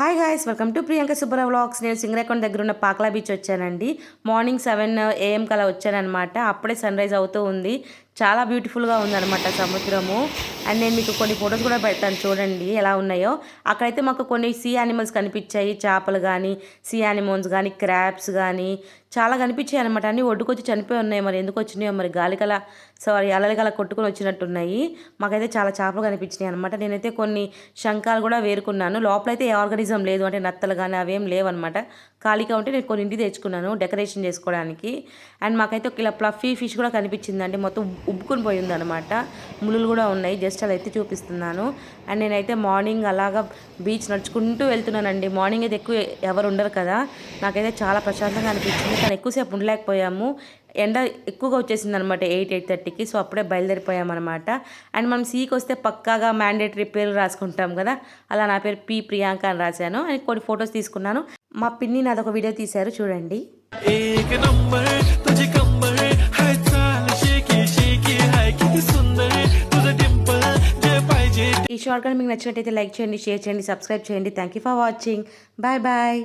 Hi guys, welcome to Priyanka Subbara vlogs. నేను సింగరేకొండ దగ్గర ఉన్న పాక్లా బీచ్ వచ్చానండి. మార్నింగ్ 7 AM కలా వచ్చానమాట. అప్పుడే సన్ రైజ్ అవుతూ ఉంది. చాలా బ్యూటిఫుల్గా ఉందన్నమాట సముద్రము. అండ్ నేను మీకు కొన్ని ఫొటోస్ కూడా పెడతాను, చూడండి ఎలా ఉన్నాయో. అక్కడైతే మాకు కొన్ని సీ యానిమల్స్ కనిపించాయి, చేపలు కానీ, సీ యానిమల్స్ కానీ, క్రాబ్స్ కానీ చాలా కనిపించాయి అనమాట. అన్నీ ఒడ్డుకొచ్చి చనిపోయి ఉన్నాయి, మరి ఎందుకు వచ్చినాయో మరి అలలికల కొట్టుకొని వచ్చినట్టున్నాయి. మాకైతే చాలా చేపలు కనిపించినాయి అనమాట. నేనైతే కొన్ని శంఖాలు కూడా వేరుకున్నాను. లోపలైతే ఏ ఆర్గానిజం లేదు, అంటే నత్తలు కానీ అవేం లేవన్నమాట. ఖాళీగా ఉంటే నేను కొన్ని ఇంటికి తెచ్చుకున్నాను డెకరేషన్ చేసుకోవడానికి. అండ్ మాకైతే ఇలా ప్లఫీ ఫిష్ కూడా కనిపించిందండి, మొత్తం ఉబ్బుకొని పోయింది అనమాట. ముళ్ళు కూడా ఉన్నాయి, జస్ట్ అలా ఎత్తి చూపిస్తున్నాను. అండ్ నేనైతే మార్నింగ్ అలాగా బీచ్ నడుచుకుంటూ వెళ్తున్నానండి. మార్నింగ్ అయితే ఎక్కువ ఎవరు ఉండరు కదా, నాకైతే చాలా ప్రశాంతంగా అనిపించింది. కానీ ఎక్కువసేపు ఉండలేకపోయాము, ఎండ ఎక్కువగా వచ్చేసింది అనమాట 8-8:30కి. సో అప్పుడే బయలుదేరిపోయామన్నమాట. అండ్ మనం సీకి వస్తే పక్కాగా మ్యాండేటరీ పేర్లు రాసుకుంటాం కదా, అలా నా పేరు పి ప్రియాంక అని రాశాను. అండ్ కొన్ని ఫొటోస్ తీసుకున్నాను. మా పిన్ని నాదొక వీడియో తీశారు, చూడండి. ఈ షార్ట్ కానీ మీకు నచ్చినట్టయితే లైక్ చేయండి, షేర్ చేయండి, సబ్స్క్రైబ్ చేయండి. Thank you for watching. Bye bye.